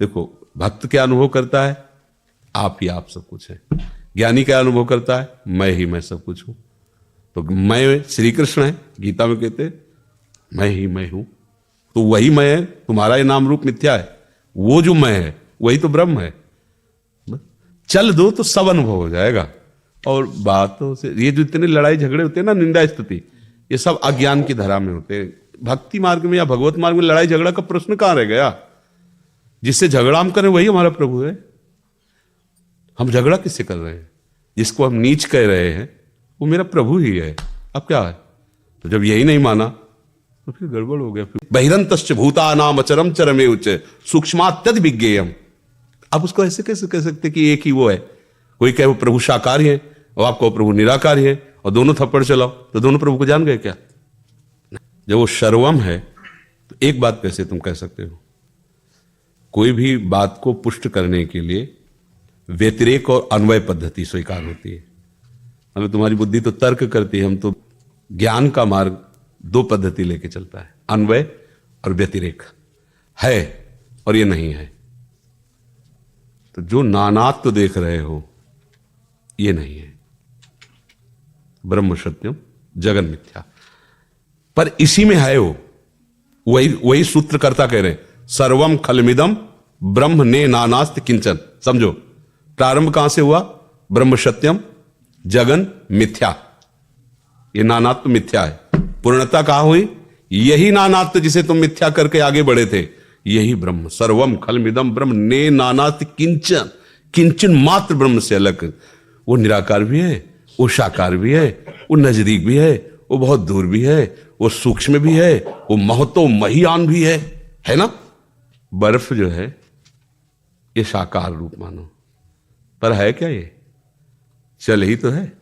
देखो, भक्त क्या अनुभव करता है? आप ही आप सब कुछ है। ज्ञानी क्या अनुभव करता है? मैं ही मैं सब कुछ हूं। तो मैं श्री कृष्ण है, गीता में कहते मैं ही मैं हूं। तो वही मैं है, तुम्हारा ये नाम रूप मिथ्या है। वो जो मैं है वही तो ब्रह्म है। चल दो तो सब अनुभव हो जाएगा। और बातों से ये जो इतने लड़ाई झगड़े होते हैं ना, निंदा स्तुति, ये सब अज्ञान की धारा में होते हैं। भक्ति मार्ग में या भगवत मार्ग में लड़ाई झगड़ा का प्रश्न कहां रह गया? जिससे झगड़ा हम करें वही हमारा प्रभु है। हम झगड़ा किससे कर रहे हैं? जिसको हम नीच कह रहे हैं वो मेरा प्रभु ही है। अब क्या है? तो जब यही नहीं माना तो फिर गड़बड़ हो गया। फिर बहिरंतश्च भूतानाम अचरम चरमे उच्च सूक्ष्मात्यद विज्ञेयम। अब उसको ऐसे कैसे कह सकते कि एक ही वो है? कोई कहे वो प्रभु साकार है और आपको प्रभु निराकार है, और दोनों थप्पड़ चलाओ तो दोनों प्रभु को जान गए क्या? जब वो सर्वम है तो एक बात कैसे तुम कह सकते हो? कोई भी बात को पुष्ट करने के लिए व्यतिरेक और अन्वय पद्धति स्वीकार होती है। हमें तुम्हारी बुद्धि तो तर्क करती है, हम तो ज्ञान का मार्ग दो पद्धति लेके चलता है, अन्वय और व्यतिरेक। है और ये नहीं है। तो जो नानात्व देख रहे हो ये नहीं है। ब्रह्म सत्यम जगन मिथ्या, पर इसी में है वो। वही सूत्रकर्ता कह रहे हैं, सर्वम खलमिदम ब्रह्म ने नानास्त किंचन। समझो, प्रारंभ कहां से हुआ? ब्रह्म सत्यम जगन मिथ्या। ये नानात्व मिथ्या है। पूर्णता कहां हुई? यही नानात्व जिसे तुम मिथ्या करके आगे बढ़े थे, यही ब्रह्म। सर्वम खलमिदम ब्रह्म ने नानास्त किंचन। किंचन मात्र ब्रह्म से अलग। वो निराकार भी है, वो साकार भी है, वो नजदीक भी है, वो बहुत दूर भी है, वो सूक्ष्म भी है, वो महतो महियान भी है ना? बर्फ जो है ये साकार रूप मानो, पर है क्या? ये जल ही तो है,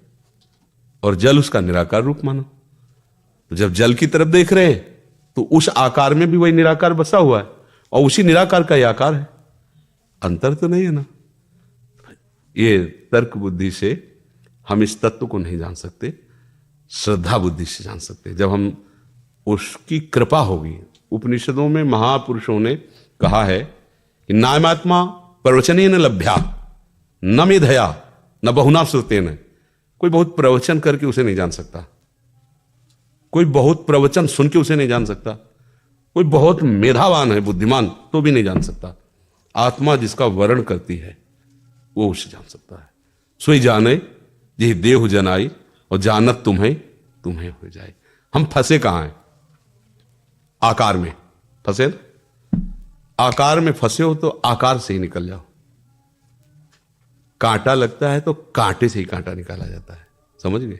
और जल उसका निराकार रूप मानो। तो जब जल की तरफ देख रहे हैं तो उस आकार में भी वही निराकार बसा हुआ है, और उसी निराकार का ये आकार है। अंतर तो नहीं है ना? ये तर्क बुद्धि से हम इस तत्व को नहीं जान सकते, श्रद्धा बुद्धि से जान सकते हैं। जब हम उसकी कृपा होगी। उपनिषदों में महापुरुषों ने कहा है कि नायमात्मा प्रवचने न लभ्या न मेधया न बहुना श्रुतेन। कोई बहुत प्रवचन करके उसे नहीं जान सकता, कोई बहुत प्रवचन सुन के उसे नहीं जान सकता, कोई बहुत मेधावान है, बुद्धिमान, तो भी नहीं जान सकता। आत्मा जिसका वर्ण करती है वो उसे जान सकता है। सोई जाने जी देहु जनाई, और जानत तुम्हें तुम्हें हो जाए। हम फंसे कहां हैं? आकार में फंसे ना? आकार में फंसे हो तो आकार से ही निकल जाओ। कांटा लगता है तो कांटे से ही कांटा निकाला जाता है। समझ गए?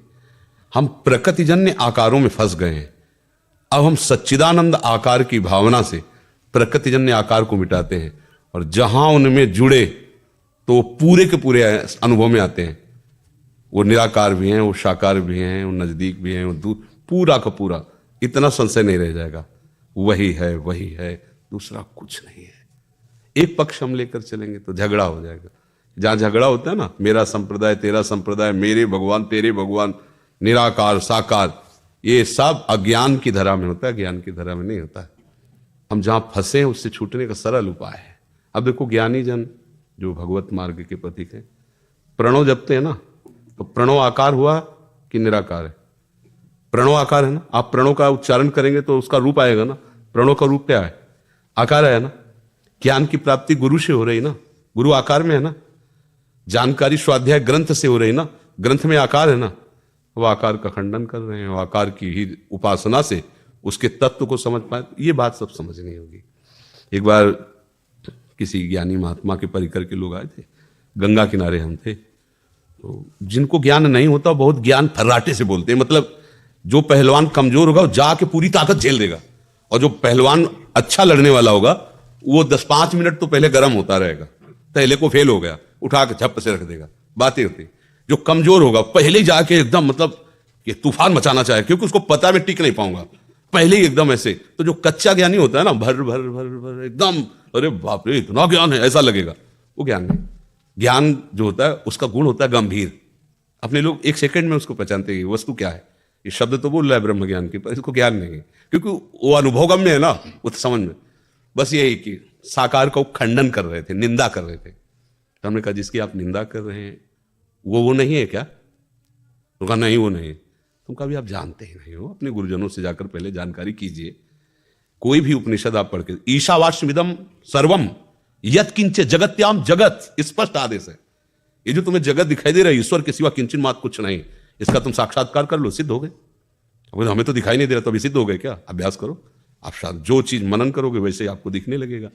हम प्रकृतिजन्य आकारों में फंस गए हैं। अब हम सच्चिदानंद आकार की भावना से प्रकृतिजन्य आकार को मिटाते हैं, और जहां उनमें जुड़े तो पूरे के पूरे अनुभव में आते हैं। वो निराकार भी हैं, वो साकार भी हैं, वो नजदीक भी हैं, वो दूर, पूरा का पूरा। इतना संशय नहीं रह जाएगा, वही है, दूसरा कुछ नहीं है। एक पक्ष हम लेकर चलेंगे तो झगड़ा हो जाएगा। जहां झगड़ा होता है ना, मेरा संप्रदाय तेरा संप्रदाय, मेरे भगवान तेरे भगवान, निराकार साकार, ये सब अज्ञान की धरा में होता है, ज्ञान की धरा में नहीं होता है। हम जहां फंसे हैं उससे छूटने का सरल उपाय है। अब देखो, ज्ञानी जन जो भगवत मार्ग के प्रतीक है, प्रणव जपते हैं ना, तो प्रणव आकार हुआ कि निराकार है? प्रणव आकार है ना। आप प्रणव का उच्चारण करेंगे तो उसका रूप आएगा ना। प्रणव का रूप क्या है? आकार है ना। ज्ञान की प्राप्ति गुरु से हो रही ना, गुरु आकार में है ना। जानकारी स्वाध्याय ग्रंथ से हो रही ना, ग्रंथ में आकार है ना। वो आकार का खंडन कर रहे हैं, वो आकार की ही उपासना से उसके तत्व को समझ पाए। ये बात सब समझनी होगी। एक बार किसी ज्ञानी महात्मा के परिकर के लोग आए थे, गंगा किनारे हम थे। तो जिनको ज्ञान नहीं होता बहुत ज्ञान फर्राटे से बोलते हैं। मतलब जो पहलवान कमजोर होगा वो जाके पूरी ताकत झेल देगा, और जो पहलवान अच्छा लड़ने वाला होगा वो 10-5 मिनट तो पहले गर्म होता रहेगा। पहले को फेल हो गया, उठा के झप से रख देगा। बातें होती। जो कमजोर होगा पहले ही जाके एकदम मतलब कि तूफान मचाना चाहे, क्योंकि उसको पता है मैं टिक नहीं पाऊंगा, पहले ही एकदम ऐसे। तो जो कच्चा ज्ञानी होता है ना, भर भर भर भर एकदम, अरे बाप रे इतना ज्ञान है ऐसा लगेगा, वो ज्ञान नहीं। ज्ञान जो होता है उसका गुण होता है गंभीर। अपने लोग 1 सेकंड में उसको पहचानते हैं वस्तु क्या है। ये शब्द तो बोल रहा है ब्रह्म ज्ञान के, पर इसको ज्ञान नहीं है, क्योंकि वो अनुभवगम्य है ना, वो तो समझ में। बस यही कि साकार का खंडन कर रहे थे, निंदा कर रहे थे। तो हमने कहा जिसकी आप निंदा कर रहे हैं वो नहीं है क्या? तो कहा नहीं वो नहीं। तुम कभी आप जानते ही नहीं हो, अपने गुरुजनों से जाकर पहले जानकारी कीजिए। कोई भी उपनिषद आप पढ़ के, ईशावास्यमिदं सर्वम यत्किंच जगत्याम जगत, स्पष्ट आदेश है। ये जो तुम्हें जगत दिखाई दे रहा है, ईश्वर के सिवा किंचन मात्र कुछ नहीं, इसका तुम साक्षात्कार कर लो, सिद्ध हो गए। हमें तो दिखाई नहीं दे रहा, तो अभी सिद्ध हो गए क्या? अभ्यास करो। आप जो चीज मनन करोगे वैसे आपको दिखने लगेगा।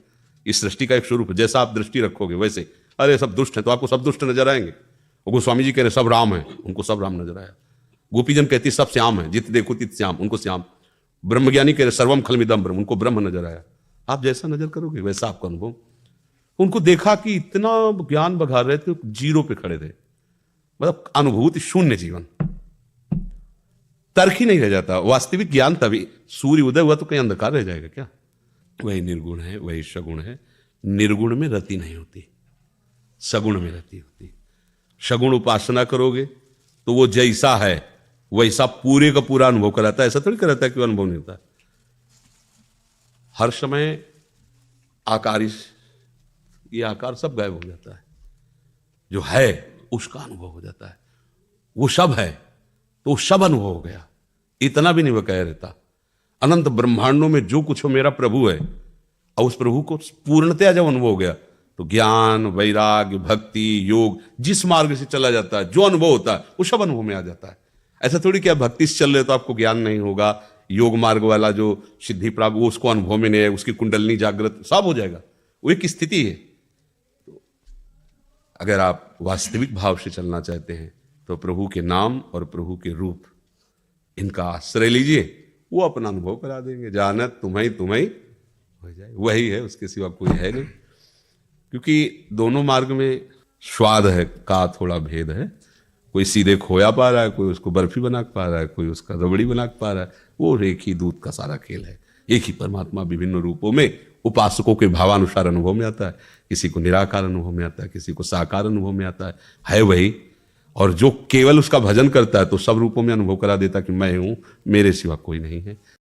इस सृष्टि का एक स्वरूप है, जैसा आप दृष्टि रखोगे वैसे। अरे सब दुष्ट है तो आपको सब दुष्ट नजर आएंगे। और गोस्वामी जी कह रहे सब राम है, उनको सब राम नजर आया। गोपीजन कहती सब श्याम है, जित देखो तित श्याम, उनको श्याम। ब्रह्मज्ञानी कह रहे सर्वम खलमिदम ब्रह्म, उनको ब्रह्म नजर आया। आप जैसा नजर करोगे वैसा आपका अनुभव। उनको देखा कि इतना ज्ञान बघार रहे थे, जीरो पे खड़े थे, मतलब अनुभूति शून्य जीवन, तर्क ही नहीं रह जाता। वास्तविक ज्ञान तभी, सूर्य उदय हुआ तो कहीं अंधकार रह जाएगा क्या? वही निर्गुण है, वही सगुण है। निर्गुण में रति नहीं होती, सगुण में रति होती। सगुण उपासना करोगे तो वो जैसा है वैसा पूरे का पूरा अनुभव कराता है। ऐसा थोड़ी कराता है कि अनुभव नहीं होता। हर समय आकार, ये आकार सब गायब हो जाता है, जो है उसका अनुभव हो जाता है। वो सब है तो सब अनुभव हो गया, इतना भी नहीं वो कह रहता। अनंत ब्रह्मांडों में जो कुछ हो मेरा प्रभु है, और उस प्रभु को पूर्णतया जब अनुभव हो गया तो ज्ञान, वैराग्य, भक्ति, योग, जिस मार्ग से चला जाता है, जो अनुभव होता है वो सब अनुभव में आ जाता है। ऐसा थोड़ी क्या भक्ति से चल रहे तो आपको ज्ञान नहीं होगा, योग मार्ग वाला जो सिद्धि प्राप्त वो उसको अनुभव में नहीं है, उसकी कुंडलनी जागृत सब हो जाएगा। वो एक स्थिति है। तो अगर आप वास्तविक भाव से चलना चाहते हैं तो प्रभु के नाम और प्रभु के रूप, इनका आश्रय लीजिए, वो अपना अनुभव करा देंगे। जानत तुम्हें हो जाए, वही है, उसके सिवा कोई है नहीं। क्योंकि दोनों मार्ग में स्वाद है का थोड़ा भेद है। कोई सीधे खोया पा रहा है, कोई उसको बर्फी बना पा रहा है, कोई उसका रबड़ी बना पा रहा है। वो एक ही दूध का सारा खेल है। एक ही परमात्मा विभिन्न रूपों में उपासकों के भावानुसार अनुभव में आता है। किसी को निराकार अनुभव में आता है, किसी को साकार अनुभव में आता है वही। और जो केवल उसका भजन करता है तो सब रूपों में अनुभव करा देता कि मैं हूं, मेरे सिवा कोई नहीं है।